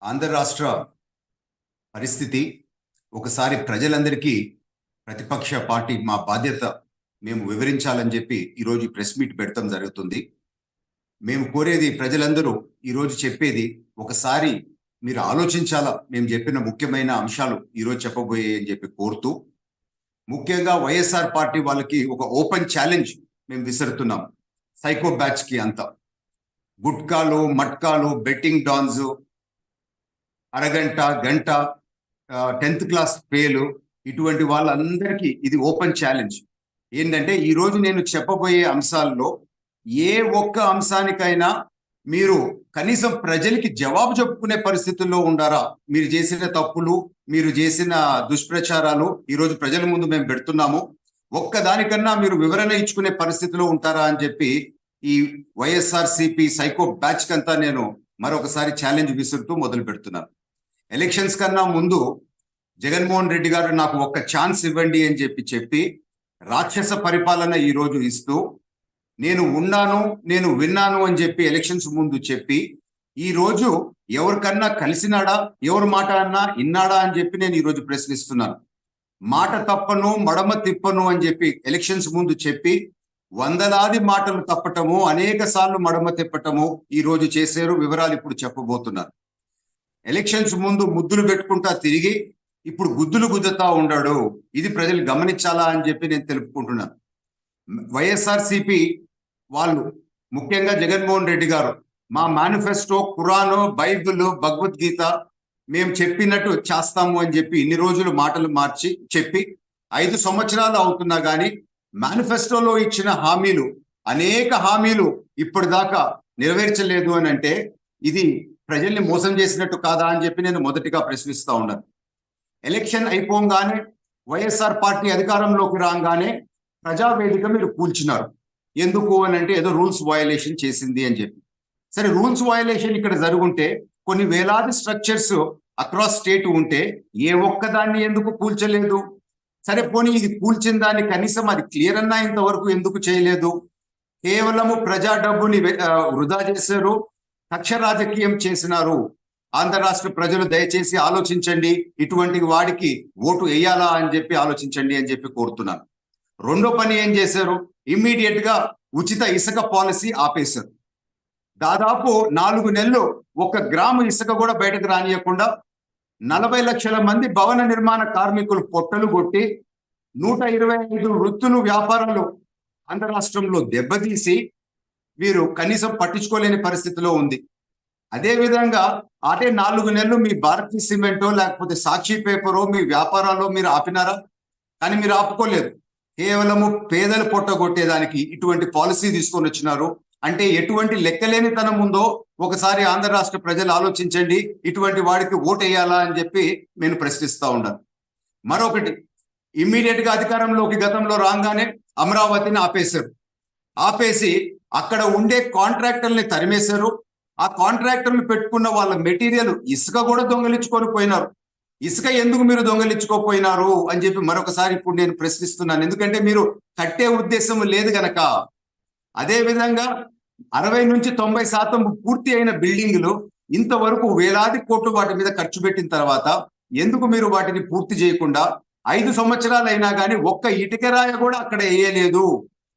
ఆంధ్ర రాష్ట్ర పరిస్థితి ఒకసారి ప్రజలందరికీ ప్రతిపక్ష పార్టీ మా బాధ్యత మేము వివరించాలని చెప్పి ఈరోజు ప్రెస్ మీట్ పెడతాం జరుగుతుంది. మేము కోరేది ప్రజలందరూ ఈరోజు చెప్పేది ఒకసారి మీరు ఆలోచించాలా. మేము చెప్పిన ముఖ్యమైన అంశాలు ఈరోజు చెప్పబోయే అని చెప్పి కోరుతూ, ముఖ్యంగా వైఎస్ఆర్ పార్టీ వాళ్ళకి ఒక ఓపెన్ ఛాలెంజ్ మేము విసురుతున్నాం. సైకో బ్యాచ్ కి అంతా గుట్కాలు, మట్కాలు, బెట్టింగ్ డాన్స్, అరగంట గంట 10th క్లాస్ ఫెయిల్, ఇటువంటి వాళ్ళందరికీ ఇది ఓపెన్ ఛాలెంజ్. ఏంటంటే ఈరోజు నేను చెప్పబోయే అంశాల్లో ఏ ఒక్క అంశానికైనా మీరు కనీసం ప్రజలకి జవాబు చెప్పుకునే పరిస్థితుల్లో ఉండారా? మీరు చేసిన తప్పులు, మీరు చేసిన దుష్ప్రచారాలు ఈరోజు ప్రజల ముందు మేము పెడుతున్నాము. ఒక్కదానికన్నా మీరు వివరణ ఇచ్చుకునే పరిస్థితిలో ఉంటారా అని చెప్పి ఈ వైఎస్ఆర్సిపి సైకో బ్యాచ్ కంతా నేను మరొకసారి ఛాలెంజ్ విసురుతూ మొదలు పెడుతున్నాను. ఎలక్షన్స్ కన్నా ముందు జగన్మోహన్ రెడ్డి గారు నాకు ఒక్క ఛాన్స్ ఇవ్వండి అని చెప్పి రాక్షస పరిపాలన ఈ రోజు ఇస్తూ, నేను ఉన్నాను, నేను విన్నాను అని చెప్పి ఎలక్షన్స్ ముందు చెప్పి, ఈ రోజు ఎవరికన్నా కలిసినాడా, ఎవరి మాట అన్నా ఇన్నాడా అని చెప్పి నేను ఈరోజు ప్రశ్నిస్తున్నాను. మాట తప్పను, మడమ తిప్పను అని చెప్పి ఎలక్షన్స్ ముందు చెప్పి వందలాది మాటలు తప్పటము, అనేక సార్లు మడమ తిప్పటము ఈ రోజు చేశారు. వివరాలు ఇప్పుడు చెప్పబోతున్నారు. ఎలక్షన్స్ ముందు ముద్దులు పెట్టుకుంటా తిరిగి ఇప్పుడు గుద్దులు గుద్దుతా ఉన్నాడు. ఇది ప్రజలు గమనించాలా అని చెప్పి నేను తెలుపుకుంటున్నాను. వైఎస్ఆర్సిపి వాళ్ళు, ముఖ్యంగా జగన్మోహన్ రెడ్డి గారు, మా మేనిఫెస్టో, ఖురాను, బైబిల్, భగవద్గీత మేము చెప్పినట్టు చేస్తాము అని చెప్పి ఇన్ని రోజులు మాటలు మార్చి చెప్పి 5 సంవత్సరాలు అవుతున్నా కానీ మేనిఫెస్టోలో ఇచ్చిన హామీలు, అనేక హామీలు ఇప్పటిదాకా నెరవేర్చలేదు అని అంటే ఇది ప్రజల్ని మోసం చేసినట్టు కాదా అని చెప్పి నేను మొదటిగా ప్రశ్నిస్తా ఉన్నాను. ఎలక్షన్ అయిపోగానే వైఎస్ఆర్ పార్టీ అధికారంలోకి రాగానే ప్రజావేదిక మీరు కూల్చినారు. ఎందుకు అని అంటే ఏదో రూల్స్ వయలేషన్ చేసింది అని చెప్పి. సరే, రూల్స్ వయలేషన్ ఇక్కడ జరుగుంటే కొన్ని వేలాది స్ట్రక్చర్స్ అక్రాస్ స్టేట్ ఉంటే ఏ ఒక్కదాన్ని ఎందుకు కూల్చలేదు? సరే, పోనీ ఇది కూల్చిన దాన్ని కనీసం అది క్లియర్ అన్నా ఇంతవరకు ఎందుకు చేయలేదు? కేవలము ప్రజా డబ్బుని వృధా చేశారు, కక్ష రాజకీయం చేసినారు. ఆంధ్ర రాష్ట్ర ప్రజలు దయచేసి ఆలోచించండి, ఇటువంటి వాడికి ఓటు వేయాలా అని చెప్పి ఆలోచించండి అని చెప్పి కోరుతున్నాను. రెండో పని ఏం చేశారు? ఇమ్మీడియట్ గా ఉచిత ఇసుక పాలసీ ఆపేశారు. దాదాపు 4 నెలలు 1 గ్రాము ఇసుక కూడా బయటకు రానియకుండా 40 లక్షల మంది భవన నిర్మాణ కార్మికులు పొట్టలు కొట్టి 125 వృత్తులు, వ్యాపారాలు ఆంధ్ర రాష్ట్రంలో దెబ్బతీసి వీరు కనీసం పట్టించుకోలేని పరిస్థితిలో ఉంది. అదే విధంగా అదే 4 నెలలు మీ భారతీయ సిమెంటో లేకపోతే సాక్షి పేపరో మీ వ్యాపారాల్లో మీరు ఆపినారా? కానీ మీరు ఆపుకోలేదు. కేవలము పేదలు పొట్టగొట్టేదానికి ఇటువంటి పాలసీ తీసుకొని వచ్చినారు. అంటే ఎటువంటి లెక్కలేనితనం ఉందో ఒకసారి ఆంధ్ర రాష్ట్ర ప్రజలు ఆలోచించండి. ఇటువంటి వాడికి ఓటు వేయాలా అని చెప్పి నేను ప్రశ్నిస్తా ఉన్నాను. మరొకటి, ఇమ్మీడియట్ గా అధికారంలోకి గతంలో రాగానే అమరావతిని ఆపేశారు. ఆపేసి అక్కడ ఉండే కాంట్రాక్టర్ని తరిమేశారు. ఆ కాంట్రాక్టర్లు పెట్టుకున్న వాళ్ళ మెటీరియల్ ఇసుక కూడా దొంగలించుకొని పోయినారు. ఇసుక ఎందుకు మీరు దొంగలించుకోపోయినారు అని చెప్పి మరొకసారి ఇప్పుడు నేను ప్రశ్నిస్తున్నాను. ఎందుకంటే మీరు కట్టే ఉద్దేశం లేదు గనక. అదే విధంగా 60 నుంచి 90% పూర్తి అయిన బిల్డింగ్లు ఇంతవరకు వేలాది కోట్లు వాటి మీద ఖర్చు పెట్టిన తర్వాత ఎందుకు మీరు వాటిని పూర్తి చేయకుండా 5 సంవత్సరాలు అయినా కానీ ఒక్క ఇటుకరాయ కూడా అక్కడ వేయలేదు?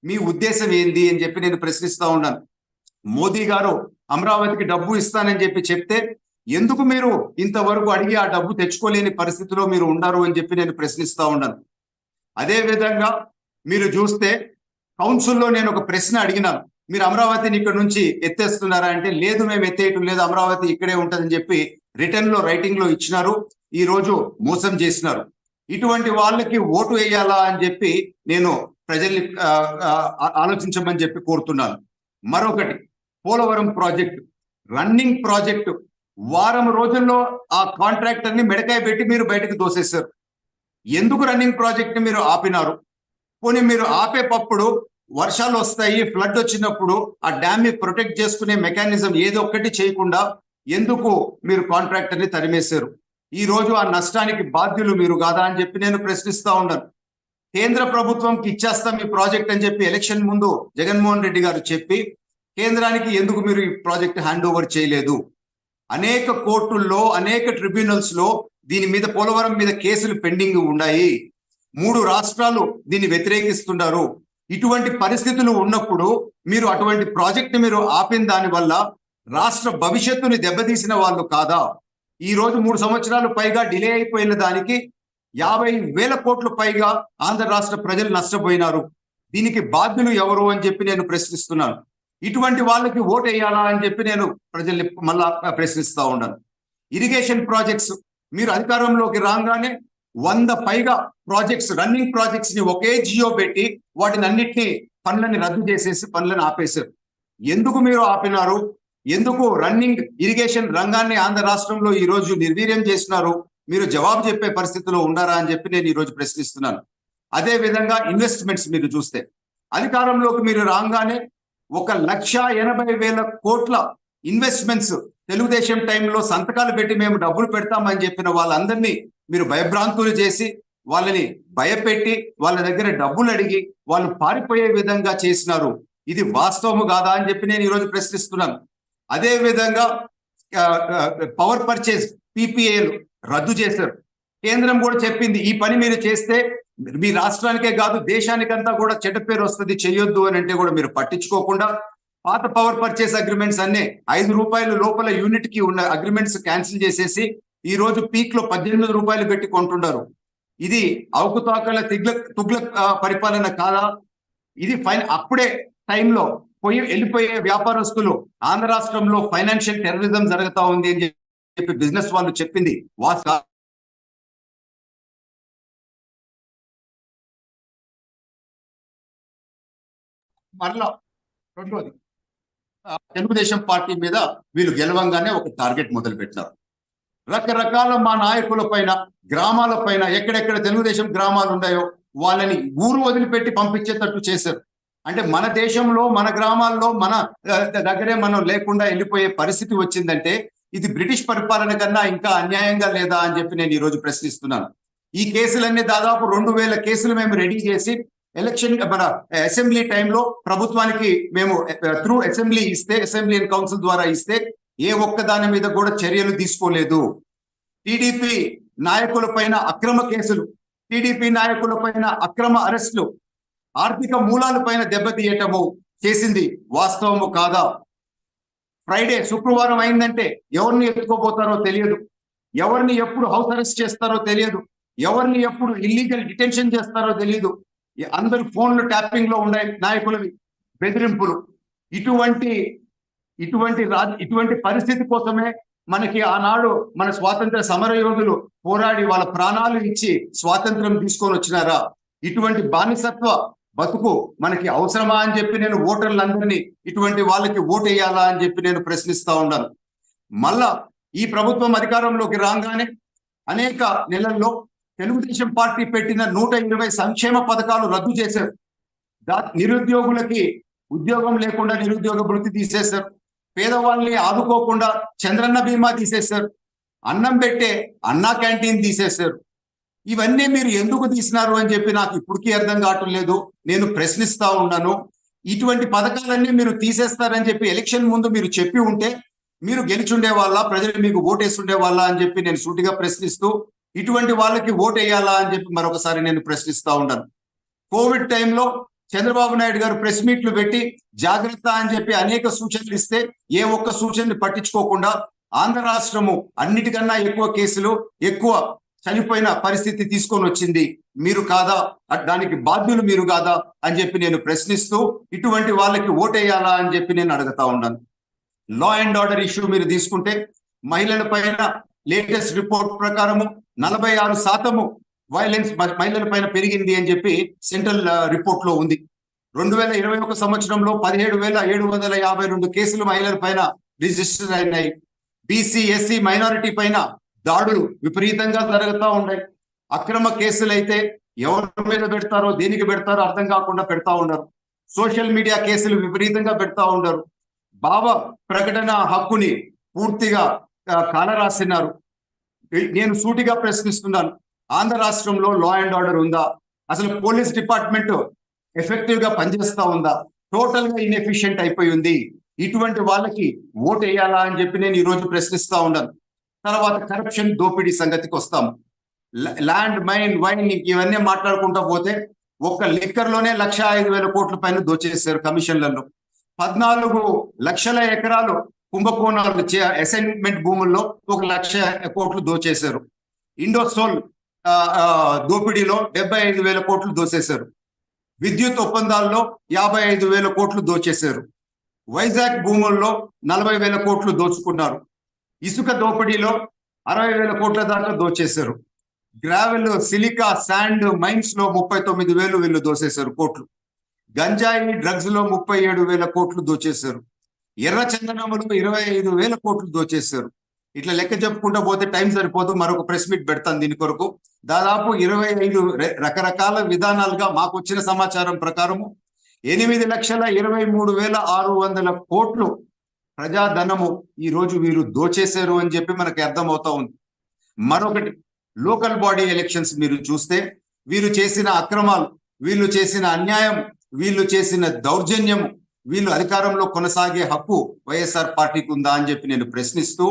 మీ ఉద్దేశం ఏంది అని చెప్పి నేను ప్రశ్నిస్తా ఉన్నాను. మోదీ గారు అమరావతికి డబ్బు ఇస్తానని చెప్పి చెప్తే ఎందుకు మీరు ఇంతవరకు అడిగి ఆ డబ్బు తెచ్చుకోలేని పరిస్థితిలో మీరు ఉండారు అని చెప్పి నేను ప్రశ్నిస్తా ఉన్నాను. అదే విధంగా మీరు చూస్తే కౌన్సిల్లో నేను ఒక ప్రశ్న అడిగినాను, మీరు అమరావతిని ఇక్కడ నుంచి ఎత్తేస్తున్నారా అంటే లేదు, మేము ఎత్తేయటం లేదు, అమరావతి ఇక్కడే ఉంటుందని చెప్పి రిటర్న్ లో, రైటింగ్ లో ఇచ్చినారు. ఈ రోజు మోసం చేసినారు. ఇటువంటి వాళ్ళకి ఓటు వేయాలా అని చెప్పి నేను ప్రజల్ని ఆలోచించమని చెప్పి కోరుతున్నాను. మరొకటి, పోలవరం ప్రాజెక్టు, రన్నింగ్ ప్రాజెక్టు, వారం రోజుల్లో ఆ కాంట్రాక్టర్ ని మెడకాయ పెట్టి మీరు బయటకు దోసేశారు. ఎందుకు రన్నింగ్ ప్రాజెక్ట్ ని మీరు ఆపినారు? పోనీ మీరు ఆపేటప్పుడు వర్షాలు వస్తాయి, ఫ్లడ్ వచ్చినప్పుడు ఆ డ్యామ్ ని ప్రొటెక్ట్ చేసుకునే మెకానిజం ఏదో ఒక్కటి చేయకుండా ఎందుకు మీరు కాంట్రాక్టర్ ని తరిమేశారు? ఈ రోజు ఆ నష్టానికి బాధ్యులు మీరు కాదా అని చెప్పి నేను ప్రశ్నిస్తా ఉన్నాను. కేంద్ర ప్రభుత్వంకి ఇచ్చేస్తాం ఈ ప్రాజెక్ట్ అని చెప్పి ఎలక్షన్ ముందు జగన్మోహన్ రెడ్డి గారు చెప్పి కేంద్రానికి ఎందుకు మీరు ఈ ప్రాజెక్ట్ హ్యాండ్ ఓవర్ చేయలేదు? అనేక కోర్టుల్లో అనేక ట్రిబ్యునల్స్ లో దీని మీద పోలవరం మీద కేసులు పెండింగ్ ఉన్నాయి. 3 రాష్ట్రాలు దీన్ని వ్యతిరేకిస్తున్నారు. ఇటువంటి పరిస్థితులు ఉన్నప్పుడు మీరు అటువంటి ప్రాజెక్ట్ మీరు ఆపిన దాని వల్ల రాష్ట్ర భవిష్యత్తుని దెబ్బతీసిన వాళ్ళు కాదా? ఈ రోజు 3 సంవత్సరాలు పైగా డిలే అయిపోయిన దానికి 50,000 కోట్లు పైగా ఆంధ్ర రాష్ట్ర ప్రజలు నష్టపోయినారు. దీనికి బాధ్యులు ఎవరు అని చెప్పి నేను ప్రశ్నిస్తున్నాను. ఇటువంటి వాళ్ళకి ఓటు వేయాలా అని చెప్పి నేను ప్రజల్ని మళ్ళా ప్రశ్నిస్తా ఉన్నాను. ఇరిగేషన్ ప్రాజెక్ట్స్ మీరు అధికారంలోకి రాగానే 100 పైగా ప్రాజెక్ట్స్, రన్నింగ్ ప్రాజెక్ట్స్ ని ఒకే జియో పెట్టి వాటిని అన్నిటినీ పనులని రద్దు చేసేసి పనులను ఆపేశారు. ఎందుకు మీరు ఆపినారు? ఎందుకు రన్నింగ్ ఇరిగేషన్ రంగాన్ని ఆంధ్ర రాష్ట్రంలో ఈ రోజు నిర్వీర్యం చేసినారు? మీరు జవాబు చెప్పే పరిస్థితిలో ఉండారా అని చెప్పి నేను ఈ రోజు ప్రశ్నిస్తున్నాను. అదే విధంగా ఇన్వెస్ట్మెంట్స్ మీరు చూస్తే అధికారంలోకి మీరు రాగానే 1,80,000 కోట్ల ఇన్వెస్ట్మెంట్స్ తెలుగుదేశం టైంలో సంతకాలు పెట్టి మేము డబ్బులు పెడతామని చెప్పిన వాళ్ళందరినీ మీరు భయభ్రాంతులు చేసి వాళ్ళని భయపెట్టి వాళ్ళ దగ్గర డబ్బులు అడిగి వాళ్ళు పారిపోయే విధంగా చేసినారు. ఇది వాస్తవము కాదా అని చెప్పి నేను ఈరోజు ప్రశ్నిస్తున్నాను. అదే విధంగా పవర్ పర్చేజ్ PPAలు రద్దు చేశారు. కేంద్రం కూడా చెప్పింది ఈ పని మీరు చేస్తే మీ రాష్ట్రానికే కాదు దేశానికంతా కూడా చెడ్డ పేరు వస్తుంది, చెయ్యొద్దు అని అంటే కూడా మీరు పట్టించుకోకుండా పాత పవర్ పర్చేస్ అగ్రిమెంట్స్ అన్నీ ₹5 లోపల యూనిట్ కి ఉన్న అగ్రిమెంట్స్ క్యాన్సిల్ చేసేసి ఈ రోజు పీక్ లో ₹18 పెట్టి కొంటున్నారు. ఇది అవకతవకల తుగ్లక్ పరిపాలన కాదా? ఇది అప్పుడే టైంలో వెళ్ళిపోయే వ్యాపారస్తులు ఆంధ్ర రాష్ట్రంలో ఫైనాన్షియల్ టెర్రరిజం జరుగుతా ఉంది అని చెప్పి బిజినెస్ వాళ్ళు చెప్పింది వాస్తవం. మరలా రెండోది తెలుగుదేశం పార్టీ మీద వీళ్ళు గెలవంగానే ఒక టార్గెట్ మొదలు పెట్టినారు. రకరకాల మా నాయకుల పైన, గ్రామాల పైన, ఎక్కడెక్కడ తెలుగుదేశం గ్రామాలు ఉన్నాయో వాళ్ళని ఊరు వదిలిపెట్టి పంపించేటట్టు చేశారు. అంటే మన దేశంలో మన గ్రామాల్లో మన దగ్గరే మనం లేకుండా వెళ్ళిపోయే పరిస్థితి వచ్చిందంటే ఇది బ్రిటిష్ పరిపాలన కన్నా ఇంకా అన్యాయంగా లేదా అని చెప్పి నేను ఈ రోజు ప్రశ్నిస్తున్నాను. ఈ కేసులన్నీ దాదాపు 2,000 కేసులు మేము రెడీ చేసి ఎలక్షన్ మన అసెంబ్లీ టైంలో ప్రభుత్వానికి మేము త్రూ అసెంబ్లీ అండ్ కౌన్సిల్ ద్వారా ఇస్తే ఏ ఒక్క దాని మీద కూడా చర్యలు తీసుకోలేదు. టీడీపీ నాయకుల పైన అక్రమ కేసులు, టీడీపీ నాయకుల పైన అక్రమ అరెస్టులు, ఆర్థిక మూలాల పైన దెబ్బతీయటము చేసింది వాస్తవము కాదా? ఫ్రైడే శుక్రవారం అయిందంటే ఎవరిని ఎత్తుకోబోతారో తెలియదు, ఎవరిని ఎప్పుడు హౌస్ అరెస్ట్ చేస్తారో తెలియదు, ఎవరిని ఎప్పుడు ఇల్లీగల్ డిటెన్షన్ చేస్తారో తెలియదు. అందరు ఫోన్లు ట్యాపింగ్ లో ఉన్నాయి, నాయకులవి బెదిరింపులు. ఇటువంటి పరిస్థితి కోసమే మనకి ఆనాడు మన స్వాతంత్ర సమర యోధులు పోరాడి వాళ్ళ ప్రాణాలు ఇచ్చి స్వాతంత్రం తీసుకొని వచ్చినారా? ఇటువంటి బానిసత్వ బతుకు మనకి అవసరమా అని చెప్పి నేను ఓటర్లందరినీ ఇటువంటి వాళ్ళకి ఓటు వేయాలా అని చెప్పి నేను ప్రశ్నిస్తా ఉన్నాను. మళ్ళా ఈ ప్రభుత్వం అధికారంలోకి రాగానే అనేక నెలల్లో తెలుగుదేశం పార్టీ పెట్టిన 120 సంక్షేమ పథకాలు రద్దు చేశారు. నిరుద్యోగులకి ఉద్యోగం లేకుండా నిరుద్యోగ భృతి తీసేశారు. పేదవాళ్ళని ఆదుకోకుండా చంద్రన్న బీమా తీసేశారు. అన్నం పెట్టే అన్నా క్యాంటీన్ తీసేశారు. ఇవన్నీ మీరు ఎందుకు తీసినారు అని చెప్పి నాకు ఇప్పటికీ అర్థం కావటం లేదు. నేను ప్రశ్నిస్తా ఉన్నాను. ఇటువంటి పథకాలన్నీ మీరు తీసేస్తారని చెప్పి ఎలక్షన్ ముందు మీరు చెప్పి ఉంటే మీరు గెలిచుండే వాళ్ళ, ప్రజలు మీకు ఓటేస్తుండే వాళ్ళ అని చెప్పి నేను సూటిగా ప్రశ్నిస్తూ, ఇటువంటి వాళ్ళకి ఓటు వేయాలా అని చెప్పి మరొకసారి నేను ప్రశ్నిస్తా ఉన్నాను. కోవిడ్ టైంలో చంద్రబాబు నాయుడు గారు ప్రెస్ మీట్లు పెట్టి జాగ్రత్త అని చెప్పి అనేక సూచనలు ఇస్తే ఏ ఒక్క సూచనని పట్టించుకోకుండా ఆంధ్ర రాష్ట్రము అన్నిటికన్నా ఎక్కువ కేసులు, ఎక్కువ చనిపోయిన పరిస్థితి తీసుకొని వచ్చింది మీరు కాదా? దానికి బాధ్యులు మీరు కాదా అని చెప్పి నేను ప్రశ్నిస్తూ, ఇటువంటి వాళ్ళకి ఓటేయాలా అని చెప్పి నేను అడుగుతా ఉన్నాను. లా అండ్ ఆర్డర్ ఇష్యూ మీరు తీసుకుంటే మహిళల పైన లేటెస్ట్ రిపోర్ట్ ప్రకారము 46% వైలెన్స్ మహిళల పైన పెరిగింది అని చెప్పి సెంట్రల్ రిపోర్ట్ లో ఉంది. 2021 సంవత్సరంలో 17,752 కేసులు మహిళల పైన రిజిస్టర్ అయినాయి. బీసీ, ఎస్సీ, మైనారిటీ పైన దాడులు విపరీతంగా జరుగుతూ ఉన్నాయి. అక్రమ కేసులు అయితే ఎవరి మీద పెడతారో, దేనికి పెడతారో అర్థం కాకుండా పెడతా ఉన్నారు. సోషల్ మీడియా కేసులు విపరీతంగా పెడతా ఉన్నారు. భావ ప్రకటన హక్కుని పూర్తిగా కాలరాసినారు. నేను సూటిగా ప్రశ్నిస్తున్నాను, ఆంధ్ర రాష్ట్రంలో లా అండ్ ఆర్డర్ ఉందా? అసలు పోలీస్ డిపార్ట్మెంట్ ఎఫెక్టివ్ గా పనిచేస్తా ఉందా? టోటల్ గా ఇన్ఎఫిషియెంట్ అయిపోయి ఉంది. ఇటువంటి వాళ్ళకి ఓటు వేయాలా అని చెప్పి నేను ఈరోజు ప్రశ్నిస్తా ఉన్నాను. తర్వాత కరప్షన్ దోపిడీ సంగతికి వస్తాం. ల్యాండ్ మైన్ వైన్ ఇవన్నీ మాట్లాడుకుంటా పోతే ఒక్క లిక్కర్ లోనే 1,05,000 కోట్ల పైన దోచేశారు కమిషన్లలో. 14 లక్షల ఎకరాలు కుంభకోణాలు అసైన్మెంట్ భూముల్లో 1,00,000 కోట్లు దోచేశారు. ఇండోసోల్ దోపిడీలో 75,000 కోట్లు దోచేశారు. విద్యుత్ ఒప్పందాల్లో 55,000 కోట్లు దోచేశారు. వైజాగ్ భూముల్లో 40,000 కోట్లు దోచుకున్నారు. ఇసుక దోపిడీలో 60,000 కోట్ల దాకా దోచేశారు. గ్రావెల్, సిలికా, శాండ్ మైన్స్ లో 39,000 వీళ్ళు దోచేశారు కోట్లు. గంజాయి డ్రగ్స్ లో 37,000 కోట్లు దోచేశారు. ఎర్ర చందనములు 25,000 కోట్లు దోచేశారు. ఇట్లా లెక్క చెప్పుకుంటా పోతే టైం సరిపోదు, మరొక ప్రెస్ మీట్ పెడతాను దీని కొరకు. దాదాపు 25 రకరకాల విధానాలుగా మాకు వచ్చిన సమాచారం ప్రకారము 8,23,600 కోట్లు ప్రజాధనము ఈ రోజు వీరు దోచేశారు అని చెప్పి మనకి అర్థమవుతా ఉంది. మరొకటి, లోకల్ బాడీ ఎలక్షన్స్ మీరు చూస్తే వీరు చేసిన అక్రమాలు, వీళ్ళు చేసిన అన్యాయం, వీళ్ళు చేసిన దౌర్జన్యము, వీళ్ళు అధికారంలో కొనసాగే హక్కు వైఎస్ఆర్ పార్టీకి ఉందా అని చెప్పి నేను ప్రశ్నిస్తూ,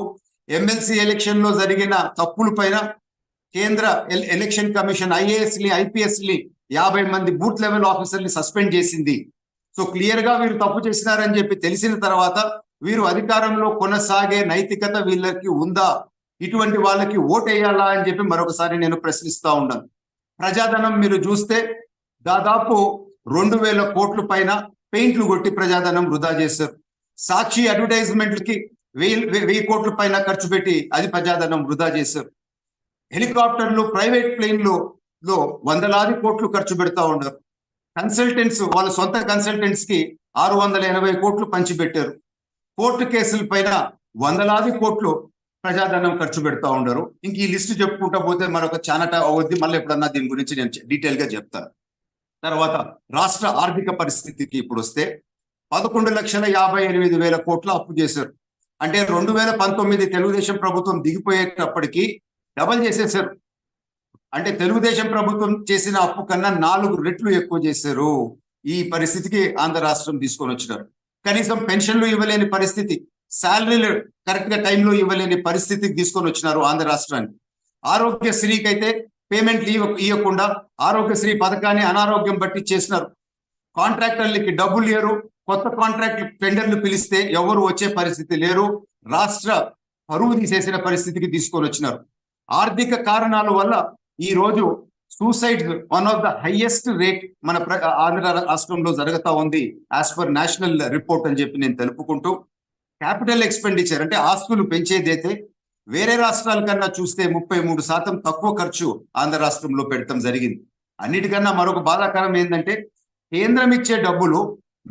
ఎమ్మెల్సీ ఎలక్షన్ లో జరిగిన తప్పుల పైన కేంద్ర ఎలక్షన్ కమిషన్ ఐఏఎస్ ని, ఐపీఎస్ ని 50 మంది బూత్ లెవెల్ ఆఫీసర్ని సస్పెండ్ చేసింది. సో క్లియర్ గా వీరు తప్పు చేసినారని చెప్పి తెలిసిన తర్వాత వీరు అధికారంలో కొనసాగే నైతికత వీళ్ళకి ఉందా, ఇటువంటి వాళ్ళకి ఓటు వేయాలా అని చెప్పి మరొకసారి నేను ప్రశ్నిస్తా ఉన్నాను. ప్రజాధనం మీరు చూస్తే దాదాపు 2,000 కోట్ల పైన పెయింట్లు కొట్టి ప్రజాధనం వృధా చేశారు. సాక్షి అడ్వర్టైజ్మెంట్లకి 1,000 కోట్ల పైన ఖర్చు పెట్టి అది ప్రజాధనం వృధా చేశారు. హెలికాప్టర్లు, ప్రైవేట్ ప్లేన్లు లో వందలాది కోట్లు ఖర్చు పెడతా ఉన్నారు. కన్సల్టెంట్స్ వాళ్ళ సొంత కన్సల్టెంట్స్ కి 680 కోట్లు పంచిపెట్టారు. కోర్టు కేసుల పైన వందలాది కోట్లు ప్రజాధనం ఖర్చు పెడతా ఉండరు. ఇంక ఈ లిస్టు చెప్పుకుంటా పోతే మరొక చానట అవద్ది, మళ్ళీ ఎప్పుడన్నా దీని గురించి నేను డీటెయిల్ గా చెప్తాను. తర్వాత రాష్ట్ర ఆర్థిక పరిస్థితికి ఇప్పుడు వస్తే 11,58,000 కోట్ల అప్పు చేశారు. అంటే 2019 తెలుగుదేశం ప్రభుత్వం దిగిపోయేటప్పటికి డబల్ చేసేసారు. అంటే తెలుగుదేశం ప్రభుత్వం చేసిన అప్పు కన్నా 4 రెట్లు ఎక్కువ చేశారు. ఈ పరిస్థితికి ఆంధ్ర రాష్ట్రం తీసుకొని వచ్చినారు. కనీసం పెన్షన్లు ఇవ్వలేని పరిస్థితి, శాలరీలు కరెక్ట్ గా టైంలో ఇవ్వలేని పరిస్థితికి తీసుకొని వచ్చినారు ఆంధ్ర రాష్ట్రాన్ని. ఆరోగ్యశ్రీకి అయితే పేమెంట్లు ఇవ్వకుండా ఆరోగ్యశ్రీ పథకాన్ని అనారోగ్యం బట్టి చేసినారు. కాంట్రాక్టర్లకి డబ్బులు లేరు, కొత్త కాంట్రాక్ట్ టెండర్లు పిలిస్తే ఎవరు వచ్చే పరిస్థితి లేరు. రాష్ట్ర పరువు తీసేసిన పరిస్థితికి తీసుకొని వచ్చినారు. ఆర్థిక కారణాల వల్ల ఈ రోజు suicide one of the highest rate మన ఆంధ్ర రాష్ట్రంలో జరుగుతా ఉంది యాజ్ పర్ నేషనల్ రిపోర్ట్ అని చెప్పి నేను తెలుపుకుంటూ, క్యాపిటల్ ఎక్స్పెండిచర్ అంటే ఆస్తులు పెంచేదైతే వేరే రాష్ట్రాల కన్నా చూస్తే 33% తక్కువ ఖర్చు ఆంధ్ర రాష్ట్రంలో పెడతాం జరిగింది. అన్నిటికన్నా మరొక బాధాకరం ఏంటంటే కేంద్రం ఇచ్చే డబ్బులు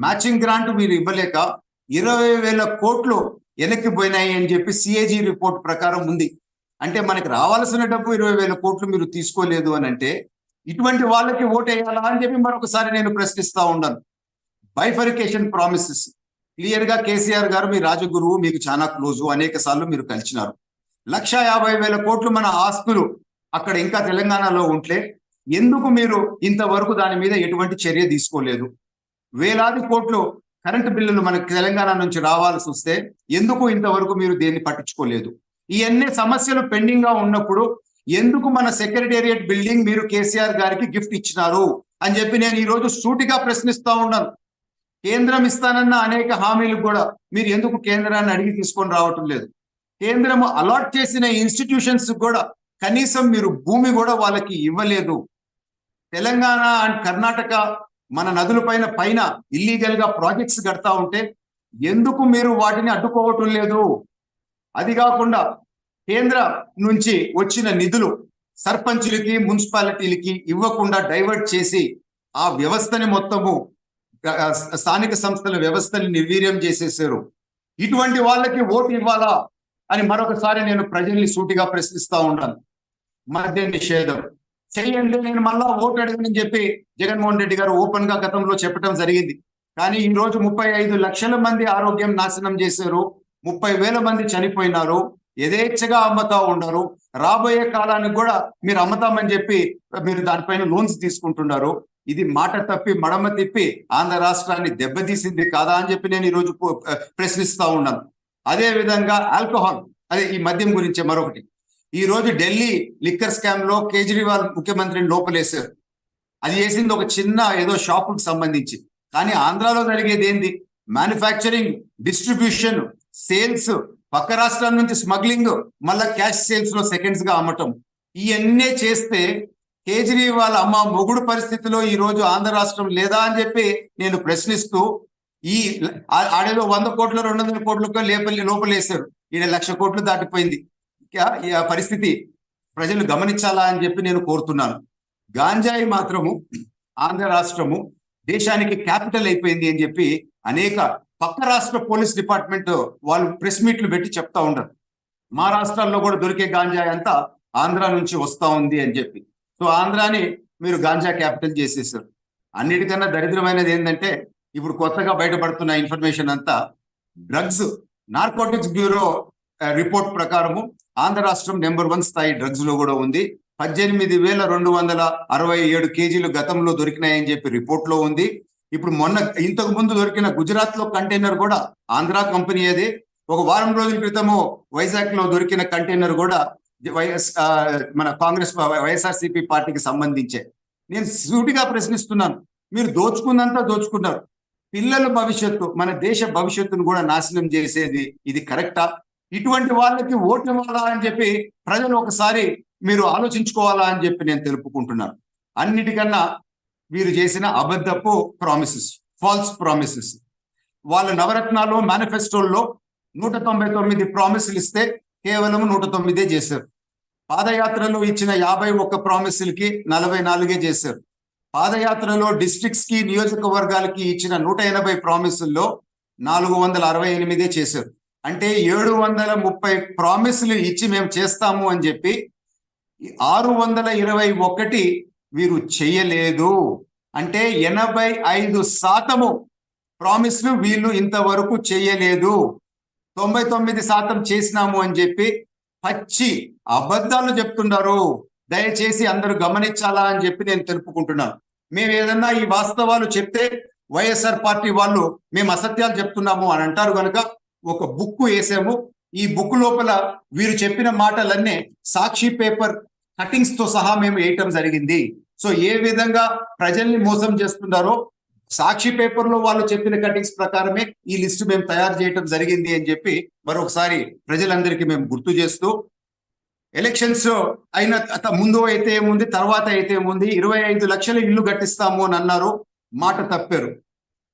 మ్యాచింగ్ గ్రాంట్ మీరు ఇవ్వలేక 20,000 కోట్లు వెనక్కి పోయినాయి అని చెప్పి సిఏజీ రిపోర్ట్ ప్రకారం ఉంది. అంటే మనకి రావాల్సిన డబ్బు 20,000 కోట్లు మీరు తీసుకోలేదు అని అంటే ఇటువంటి వాళ్ళకి ఓటు వేయాలా అని చెప్పి మరొకసారి నేను ప్రశ్నిస్తా ఉన్నాను. బైఫరికేషన్ ప్రామిసెస్ క్లియర్ గా కేసీఆర్ గారు మీ రాజగురువు, మీకు చాలా క్లోజు, అనేక సార్లు మీరు కలిసినారు. 1,50,000 కోట్లు మన ఆస్తులు అక్కడ ఇంకా తెలంగాణలో ఉంటే ఎందుకు మీరు ఇంతవరకు దాని మీద ఎటువంటి చర్య తీసుకోలేదు? వేలాది కోట్లు కరెంటు బిల్లులు మనకి తెలంగాణ నుంచి రావాల్సి వస్తే ఎందుకు ఇంతవరకు మీరు దేన్ని పట్టించుకోలేదు? ఈ అన్ని సమస్యలు పెండింగ్ గా ఉన్నప్పుడు ఎందుకు మన సెక్రటేరియట్ బిల్డింగ్ మీరు కేసీఆర్ గారికి గిఫ్ట్ ఇచ్చినారు అని చెప్పి నేను ఈ రోజు సూటిగా ప్రశ్నిస్తా ఉన్నాను. కేంద్రం ఇస్తానన్న అనేక హామీలు కూడా మీరు ఎందుకు కేంద్రాన్ని అడిగి తీసుకొని రావటం లేదు? కేంద్రం అలాట్ చేసిన ఇన్స్టిట్యూషన్స్ కూడా కనీసం మీరు భూమి కూడా వాళ్ళకి ఇవ్వలేదు. తెలంగాణ అండ్ కర్ణాటక మన నదుల పైన ఇల్లీగల్ గా ప్రాజెక్ట్స్ కడతా ఉంటే ఎందుకు మీరు వాటిని అడ్డుకోవటం లేదు? అది కాకుండా కేంద్ర నుంచి వచ్చిన నిధులు సర్పంచులకి, మున్సిపాలిటీలకి ఇవ్వకుండా డైవర్ట్ చేసి ఆ వ్యవస్థని మొత్తము స్థానిక సంస్థల వ్యవస్థని నిర్వీర్యం చేసేసారు. ఇటువంటి వాళ్ళకి ఓటు ఇవ్వాలా అని మరొకసారి నేను ప్రజల్ని సూటిగా ప్రశ్నిస్తా ఉన్నాను. మద్య నిషేధం చేయండి, నేను మళ్ళా ఓటు అడగనని చెప్పి జగన్మోహన్ రెడ్డి గారు ఓపెన్ గా గతంలో చెప్పడం జరిగింది. కానీ ఈ రోజు 35 లక్షల మంది ఆరోగ్యం నాశనం చేశారు, 30,000 మంది చనిపోయినారు, యథేచ్ఛగా అమ్ముతా ఉన్నారు. రాబోయే కాలానికి కూడా మీరు అమ్ముతామని చెప్పి మీరు దానిపైన లోన్స్ తీసుకుంటున్నారు. ఇది మాట తప్పి మడమ తిప్పి ఆంధ్ర రాష్ట్రాన్ని దెబ్బతీసింది కాదా అని చెప్పి నేను ఈరోజు ప్రశ్నిస్తా ఉన్నాను. అదే విధంగా ఆల్కహాల్, అదే ఈ మద్యం గురించి మరొకటి. ఈ రోజు ఢిల్లీ లిక్కర్ స్కామ్ లో కేజ్రీవాల్ ముఖ్యమంత్రిని లోపలేశారు. అది చేసింది ఒక చిన్న ఏదో షాపుకు సంబంధించి. కానీ ఆంధ్రాలో జరిగేది ఏంది? మ్యానుఫ్యాక్చరింగ్, డిస్ట్రిబ్యూషన్, సేల్స్, పక్క రాష్ట్రాల నుంచి స్మగ్లింగ్, మళ్ళా క్యాష్ సేల్స్ లో సెకండ్స్ గా అమ్మటం. ఇవన్నీ చేస్తే కేజ్రీవాల్ అమ్మ మొగుడు పరిస్థితిలో ఈ రోజు ఆంధ్ర రాష్ట్రం లేదా అని చెప్పి నేను ప్రశ్నిస్తూ, ఈ ఆడేదో 100 కోట్లు 200 కోట్లకు లోపలేశారు, ఈడ 1,00,000 కోట్లు దాటిపోయింది. ఈ పరిస్థితి ప్రజలు గమనించాలా అని చెప్పి నేను కోరుతున్నాను. గాంజాయి మాత్రము ఆంధ్ర రాష్ట్రము దేశానికి క్యాపిటల్ అయిపోయింది అని చెప్పి అనేక పక్క రాష్ట్ర పోలీస్ డిపార్ట్మెంట్ వాళ్ళు ప్రెస్ మీట్లు పెట్టి చెప్తా ఉండరు. మా రాష్ట్రాల్లో కూడా దొరికే గాంజాయి అంతా ఆంధ్ర నుంచి వస్తా ఉంది అని చెప్పి. సో ఆంధ్రాని మీరు గాంజా క్యాపిటల్ చేసేసారు. అన్నిటికన్నా దరిద్రమైనది ఏంటంటే ఇప్పుడు కొత్తగా బయటపడుతున్న ఇన్ఫర్మేషన్ అంతా డ్రగ్స్, నార్కోటిక్స్ బ్యూరో రిపోర్ట్ ప్రకారము ఆంధ్ర రాష్ట్రం నెంబర్ 1 స్థాయి డ్రగ్స్ లో కూడా ఉంది. 18,267 కేజీలు గతంలో దొరికినాయని చెప్పి రిపోర్ట్ లో ఉంది. ఇప్పుడు మొన్న ఇంతకు ముందు దొరికిన గుజరాత్ లో కంటైనర్ కూడా ఆంధ్ర కంపెనీ అదే. ఒక వారం రోజుల క్రితము వైజాగ్ లో దొరికిన కంటైనర్ కూడా మన కాంగ్రెస్ వైఎస్ఆర్సీపీ పార్టీకి సంబంధించే. నేను సూటిగా ప్రశ్నిస్తున్నాను, మీరు దోచుకున్నంతా దోచుకున్నారు. పిల్లల భవిష్యత్తు, మన దేశ భవిష్యత్తును కూడా నాశనం చేసేది ఇది కరెక్టా? ఇటువంటి వాళ్ళకి ఓట్లు ఇవ్వాలా అని చెప్పి ప్రజలు ఒకసారి మీరు ఆలోచించుకోవాలా అని చెప్పి నేను తెలుపుకుంటున్నాను. అన్నిటికన్నా వీరు చేసిన అబద్ధపు ప్రామిసెస్, ఫాల్స్ ప్రామిసెస్. వాళ్ళ నవరత్నాలు మేనిఫెస్టోల్లో 199 ప్రామిసులు ఇస్తే కేవలం 109 చేశారు. పాదయాత్రలో ఇచ్చిన 51 ప్రామిసులకి 44 చేశారు. పాదయాత్రలో డిస్ట్రిక్ట్స్ కి, నియోజకవర్గాలకి ఇచ్చిన 180 ప్రామిసుల్లో 468 చేశారు. అంటే 730 ప్రామిసులు ఇచ్చి మేము చేస్తాము అని చెప్పి 621 వీరు చెయ్యలేదు. అంటే 85% ప్రామిస్లు వీళ్ళు ఇంతవరకు చెయ్యలేదు. 99% చేసినాము అని చెప్పి పచ్చి అబద్ధాలు చెప్తున్నారు. దయచేసి అందరూ గమనించాలా అని చెప్పి నేను తెలుపుకుంటున్నాను. మేము ఏదన్నా ఈ వాస్తవాలు చెప్తే వైఎస్ఆర్ పార్టీ వాళ్ళు మేము అసత్యాలు చెప్తున్నాము అని అంటారు. కనుక ఒక బుక్ వేసాము. ఈ బుక్ లోపల వీరు చెప్పిన మాటలన్నీ సాక్షి పేపర్ కటింగ్స్ తో సహా మేము వేయటం జరిగింది. సో ఏ విధంగా ప్రజల్ని మోసం చేస్తున్నారో సాక్షి పేపర్ లో వాళ్ళు చెప్పిన కటింగ్స్ ప్రకారమే ఈ లిస్ట్ మేము తయారు చేయటం జరిగింది అని చెప్పి మరొకసారి ప్రజలందరికీ మేము గుర్తు చేస్తూ, ఎలక్షన్స్ అయిన ముందు అయితే ఏముంది, తర్వాత అయితే ఏముంది, 25 లక్షల ఇల్లు కట్టిస్తాము అని అన్నారు, మాట తప్పారు.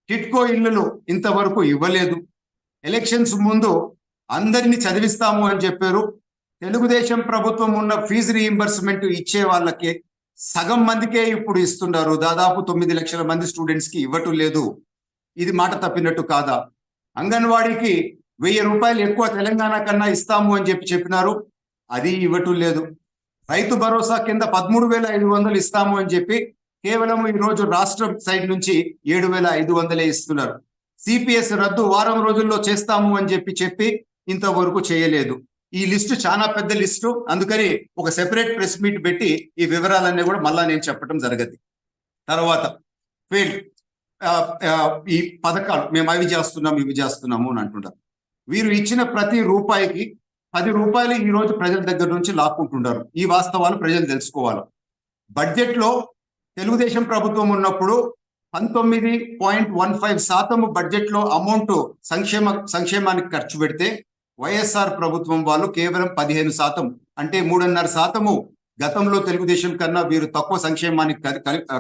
టిట్కో ఇల్లులు ఇంతవరకు ఇవ్వలేదు. ఎలక్షన్స్ ముందు అందరినీ చదివిస్తాము అని చెప్పారు. తెలుగుదేశం ప్రభుత్వం ఉన్న ఫీజు రీయింబర్స్మెంట్ ఇచ్చే వాళ్ళకి సగం మందికే ఇప్పుడు ఇస్తున్నారు. దాదాపు 9 లక్షల మంది స్టూడెంట్స్ కి ఇవ్వటం లేదు. ఇది మాట తప్పినట్టు కాదా? అంగన్వాడీకి 1000 రూపాయలు ఎక్కువ తెలంగాణ కన్నా ఇస్తాము అని చెప్పినారు, అది ఇవ్వటం లేదు. రైతు భరోసా కింద 13,500 ఇస్తాము అని చెప్పి కేవలం ఈ రోజు రాష్ట్రం సైడ్ నుంచి 7,500 ఇస్తున్నారు. సిపిఎస్ రద్దు వారం రోజుల్లో చేస్తాము అని చెప్పి ఇంతవరకు చేయలేదు. ఈ లిస్టు చాలా పెద్ద లిస్టు, అందుకని ఒక సెపరేట్ ప్రెస్ మీట్ పెట్టి ఈ వివరాలన్నీ కూడా మళ్ళా నేను చెప్పడం జరగదు. తర్వాత ఫెయిల్ ఈ పథకాలు మేము అవి చేస్తున్నాము అని అంటుంటారు. వీరు ఇచ్చిన ప్రతి రూపాయికి 10 రూపాయలు ఈ రోజు ప్రజల దగ్గర నుంచి లాక్కుంటున్నారు. ఈ వాస్తవాలు ప్రజలు తెలుసుకోవాలి. బడ్జెట్ లో తెలుగుదేశం ప్రభుత్వం ఉన్నప్పుడు 19.15% బడ్జెట్ లో అమౌంట్ సంక్షేమానికి ఖర్చు పెడితే వైఎస్ఆర్ ప్రభుత్వం వాళ్ళు కేవలం 15%, అంటే 3.5% గతంలో తెలుగుదేశం కన్నా వీరు తక్కువ సంక్షేమానికి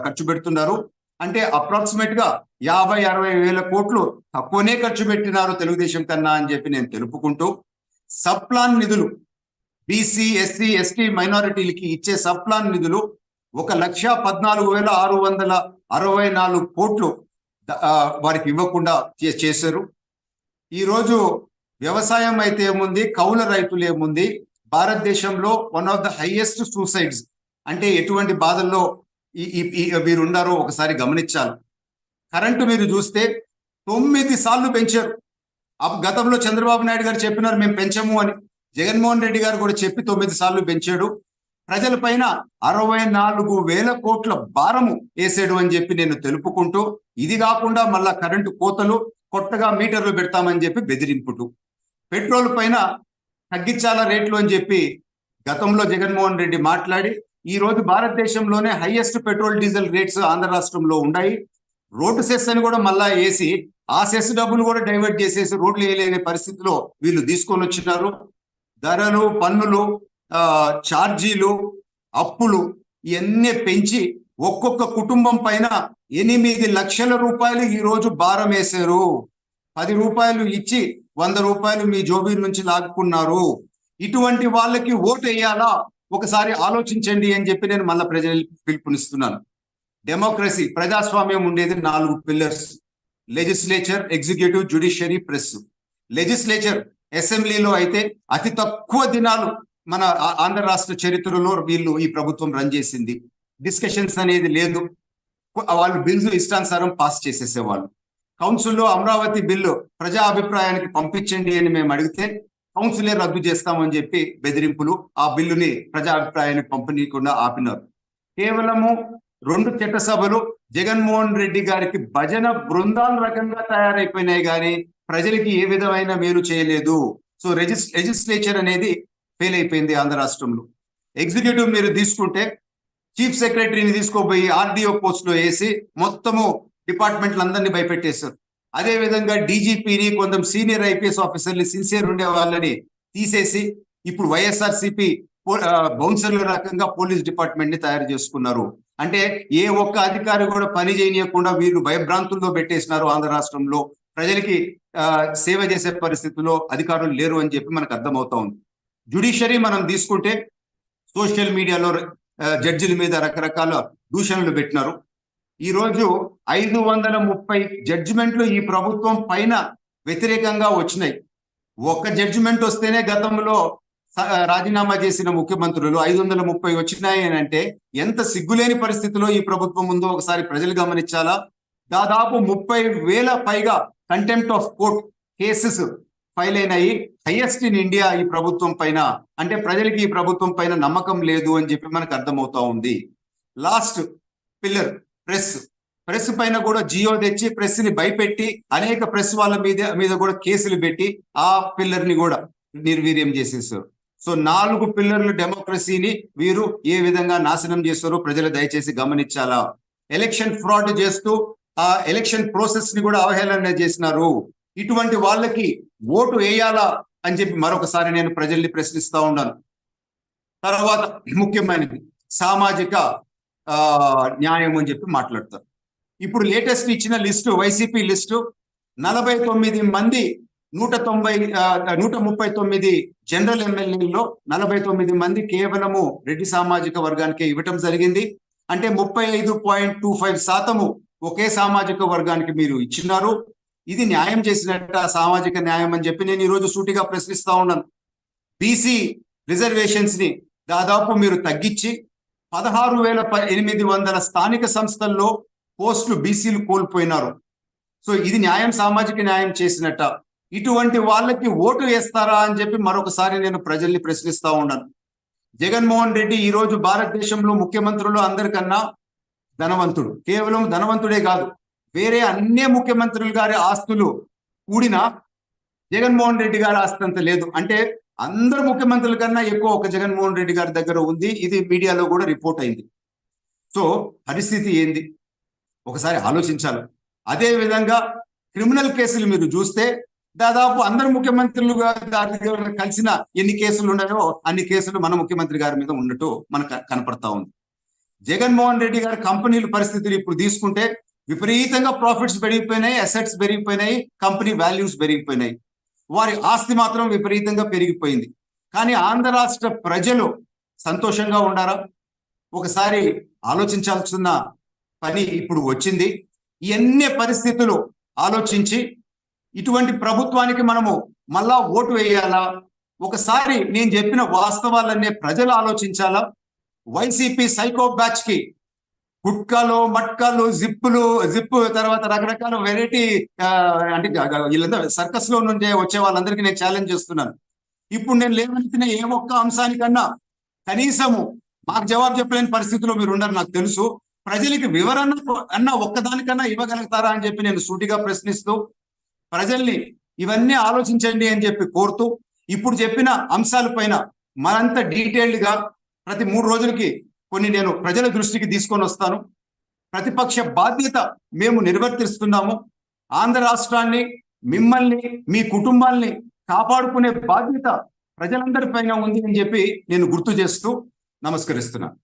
ఖర్చు పెడుతున్నారు. అంటే అప్రాక్సిమేట్ గా 50-60 వేల కోట్లు తక్కువనే ఖర్చు పెట్టినారు తెలుగుదేశం కన్నా అని చెప్పి నేను తెలుపుకుంటూ, సబ్ ప్లాన్ నిధులు బీసీ, ఎస్సీ, ఎస్టీ మైనారిటీలకి ఇచ్చే సబ్ ప్లాన్ నిధులు 1,14,664 కోట్లు వారికి ఇవ్వకుండా చేశారు. ఈరోజు వ్యవసాయం అయితే ఏముంది, కౌలు రైతులు ఏముంది, భారతదేశంలో one of the highest suicides, అంటే ఎటువంటి బాధల్లో వీరు ఉన్నారో ఒకసారి గమనించాలి. కరెంటు మీరు చూస్తే 9 సార్లు పెంచారు. గతంలో చంద్రబాబు నాయుడు గారు చెప్పినారు మేము పెంచము అని, జగన్మోహన్ రెడ్డి గారు కూడా చెప్పి 9 సార్లు పెంచాడు. ప్రజలపైన 64,000 కోట్ల భారము వేసాడు అని చెప్పి నేను తెలుపుకుంటూ, ఇది కాకుండా మళ్ళా కరెంటు కోతలు, కొత్తగా మీటర్లు పెడతామని చెప్పి బెదిరింపుటు, పెట్రోల్ పైన తగ్గించాలా రేట్లు అని చెప్పి గతంలో జగన్మోహన్ రెడ్డి మాట్లాడి, ఈ రోజు భారతదేశంలోనే highest petrol diesel rates Andhra రాష్ట్రంలో ఉన్నాయి. రోడ్డు సెస్ అని కూడా మళ్ళా వేసి ఆ సెస్ డబ్బులు కూడా డైవర్ట్ చేసేసి రోడ్లు వేయలేని పరిస్థితిలో వీళ్ళు తీసుకొని వచ్చినారు. ధరలు, పన్నులు, ఛార్జీలు, అప్పులు ఇవన్నీ పెంచి ఒక్కొక్క కుటుంబం పైన 8 లక్షల రూపాయలు ఈ రోజు భారం వేశారు. 10 రూపాయలు ఇచ్చి 100 రూపాయలు మీ జోబీ నుంచి లాక్కున్నారు. ఇటువంటి వాళ్ళకి ఓటు వేయాలా ఒకసారి ఆలోచించండి అని చెప్పి నేను మళ్ళీ ప్రజలకు పిలుపునిస్తున్నాను. డెమోక్రసీ, ప్రజాస్వామ్యం ఉండేది 4 pillars: legislature, executive, judiciary, press. Legislature అసెంబ్లీలో అయితే అతి తక్కువ దినాలు మన ఆంధ్ర రాష్ట్ర చరిత్రలో వీళ్ళు ఈ ప్రభుత్వం రన్ చేసింది. డిస్కషన్స్ అనేది లేదు. వాళ్ళు బిల్స్ ఇష్టానుసారం పాస్ చేసేసేవాళ్ళు. కౌన్సిల్లో అమరావతి బిల్లు ప్రజా అభిప్రాయానికి పంపించండి అని మేము అడిగితే కౌన్సిలే రద్దు చేస్తామని చెప్పి బెదిరింపులు, ఆ బిల్లుని ప్రజా అభిప్రాయానికి పంపనీయకుండా ఆపినారు. కేవలము 2 చట్టసభలు జగన్మోహన్ రెడ్డి గారికి భజన బృందాల రకంగా తయారైపోయినాయి కానీ ప్రజలకి ఏ విధమైన మేలు చేయలేదు. సో లెజిస్లేచర్ అనేది ఫెయిల్ అయిపోయింది ఆంధ్ర రాష్ట్రంలో. ఎగ్జిక్యూటివ్ మీరు తీసుకుంటే చీఫ్ సెక్రటరీని తీసుకోపోయి ఆర్డీఓ పోస్టులో వేసి మొత్తము డిపార్ట్మెంట్లు అందరినీ భయపెట్టేశారు. అదే విధంగా డీజీపీని, కొంచెం సీనియర్ ఐపీఎస్ ఆఫీసర్ని, సిన్సియర్ ఉండే వాళ్ళని తీసేసి ఇప్పుడు వైఎస్ఆర్సీపీ బౌన్సర్ల రకంగా పోలీస్ డిపార్ట్మెంట్ ని తయారు చేసుకున్నారు. అంటే ఏ ఒక్క అధికారి కూడా పని చేయనీయకుండా వీళ్ళు భయభ్రాంతుల్లో పెట్టేసినారు. ఆంధ్ర రాష్ట్రంలో ప్రజలకి సేవ చేసే పరిస్థితుల్లో అధికారులు లేరు అని చెప్పి మనకు అర్థమవుతా ఉంది. జ్యుడిషియరీ మనం తీసుకుంటే సోషల్ మీడియాలో జడ్జిల మీద రకరకాల దూషణలు పెట్టినారు. ఈ రోజు 530 జడ్జిమెంట్లు ఈ ప్రభుత్వం పైన వ్యతిరేకంగా వచ్చినాయి. ఒక్క జడ్జిమెంట్ వస్తేనే గతంలో రాజీనామా చేసిన ముఖ్యమంత్రులు 530 వచ్చినాయి అని అంటే ఎంత సిగ్గులేని పరిస్థితిలో ఈ ప్రభుత్వం ఉందో ఒకసారి ప్రజలు గమనించాలా. దాదాపు 30,000 పైగా contempt of court cases file అయినాయి. హైయెస్ట్ ఇన్ ఇండియా ఈ ప్రభుత్వం పైన. అంటే ప్రజలకి ఈ ప్రభుత్వం పైన నమ్మకం లేదు అని చెప్పి మనకు అర్థమవుతా ఉంది. లాస్ట్ పిల్లర్ ప్రెస్ పైన కూడా జియో తెచ్చి ప్రెస్ ని భయపెట్టి అనేక ప్రెస్ వాళ్ళ మీద కూడా కేసులు పెట్టి ఆ పిల్లర్ ని కూడా నిర్వీర్యం చేసేసారు. సో 4 పిల్లర్లు డెమోక్రసీని వీరు ఏ విధంగా నాశనం చేస్తారో ప్రజలు దయచేసి గమనించాలా. ఎలక్షన్ ఫ్రాడ్ చేస్తూ ఆ ఎలక్షన్ ప్రాసెస్ ని కూడా అవహేళన చేసినారు. ఇటువంటి వాళ్ళకి ఓటు వేయాలా అని చెప్పి మరొకసారి నేను ప్రజల్ని ప్రశ్నిస్తా ఉన్నాను. తర్వాత ముఖ్యమైనది సామాజిక న్యాయం అని చెప్పి మాట్లాడతారు. ఇప్పుడు లేటెస్ట్ ఇచ్చిన లిస్టు, వైసీపీ లిస్టు 49 మంది 139 జనరల్ ఎమ్మెల్యేల్లో 49 మంది కేవలము రెడ్డి సామాజిక వర్గానికి ఇవ్వటం జరిగింది. అంటే 35.25% ఒకే సామాజిక వర్గానికి మీరు ఇచ్చినారు. ఇది న్యాయం చేసినట్ట, సామాజిక న్యాయం అని చెప్పి నేను ఈరోజు సూటిగా ప్రశ్నిస్తా ఉన్నాను. బీసీ రిజర్వేషన్స్ ని దాదాపు మీరు తగ్గించి 16,800 స్థానిక సంస్థల్లో పోస్టులు బీసీలు కోల్పోయినారు. సో ఇది న్యాయం, సామాజిక న్యాయం చేసినట్ట. ఇటువంటి వాళ్ళకి ఓటు వేస్తారా అని చెప్పి మరొకసారి నేను ప్రజల్ని ప్రశ్నిస్తా ఉన్నాను. జగన్మోహన్ రెడ్డి ఈ రోజు భారతదేశంలో ముఖ్యమంత్రులు అందరికన్నా ధనవంతుడు. కేవలం ధనవంతుడే కాదు, వేరే అన్ని ముఖ్యమంత్రులు గారి ఆస్తులు కూడినా జగన్మోహన్ రెడ్డి గారి ఆస్తి అంత లేదు. అంటే అందరు ముఖ్యమంత్రుల కన్నా ఎక్కువ ఒక జగన్మోహన్ రెడ్డి గారి దగ్గర ఉంది. ఇది మీడియాలో కూడా రిపోర్ట్ అయింది. సో పరిస్థితి ఏంది ఒకసారి ఆలోచించాలి. అదే విధంగా క్రిమినల్ కేసులు మీరు చూస్తే దాదాపు అందరు ముఖ్యమంత్రులు కలిసిన ఎన్ని కేసులు ఉన్నాయో అన్ని కేసులు మన ముఖ్యమంత్రి గారి మీద ఉన్నట్టు మనకు కనపడతా ఉంది. జగన్మోహన్ రెడ్డి గారి కంపెనీల పరిస్థితులు ఇప్పుడు తీసుకుంటే విపరీతంగా ప్రాఫిట్స్ పెరిగిపోయినాయి, అసెట్స్ పెరిగిపోయినాయి, కంపెనీ వాల్యూస్ పెరిగిపోయినాయి. వారి ఆస్తి మాత్రం విపరీతంగా పెరిగిపోయింది. కానీ ఆంధ్ర రాష్ట్ర ప్రజలు సంతోషంగా ఉండారా? ఒకసారి ఆలోచించాల్సిన పని ఇప్పుడు వచ్చింది. ఇవన్నీ పరిస్థితులు ఆలోచించి ఇటువంటి ప్రభుత్వానికి మనము మళ్ళా ఓటు వేయాలా? ఒకసారి నేను చెప్పిన వాస్తవాలన్నీ ప్రజలు ఆలోచించాలా? వైసీపీ సైకో బ్యాచ్ కి గుట్కాలు, మట్కాలు, జిప్పు తర్వాత రకరకాల వెరైటీ అంటే వీళ్ళందరూ సర్కస్ లో నుండి వచ్చే వాళ్ళందరికీ నేను ఛాలెంజ్ చేస్తున్నాను. ఇప్పుడు నేను లేవనెత్తిన ఏ ఒక్క అంశానికన్నా కనీసము మాకు జవాబు చెప్పలేని పరిస్థితిలో మీరు ఉన్నారు నాకు తెలుసు. ప్రజలకి వివరణ అన్న ఒక్కదానికన్నా ఇవ్వగలుగుతారా అని చెప్పి నేను సూటిగా ప్రశ్నిస్తూ, ప్రజల్ని ఇవన్నీ ఆలోచించండి అని చెప్పి కోరుతూ, ఇప్పుడు చెప్పిన అంశాలపైన మరింత డీటెయిల్డ్ గా ప్రతి 3 రోజులకి కొన్ని నేను ప్రజల దృష్టికి తీసుకొని వస్తాను. ప్రతిపక్ష బాధ్యత మేము నిర్వర్తిస్తున్నాము. ఆంధ్ర రాష్ట్రాన్ని, మిమ్మల్ని, మీ కుటుంబాల్ని కాపాడుకునే బాధ్యత ప్రజలందరిపైన ఉంది అని చెప్పి నేను గుర్తు చేస్తూ నమస్కరిస్తున్నాను.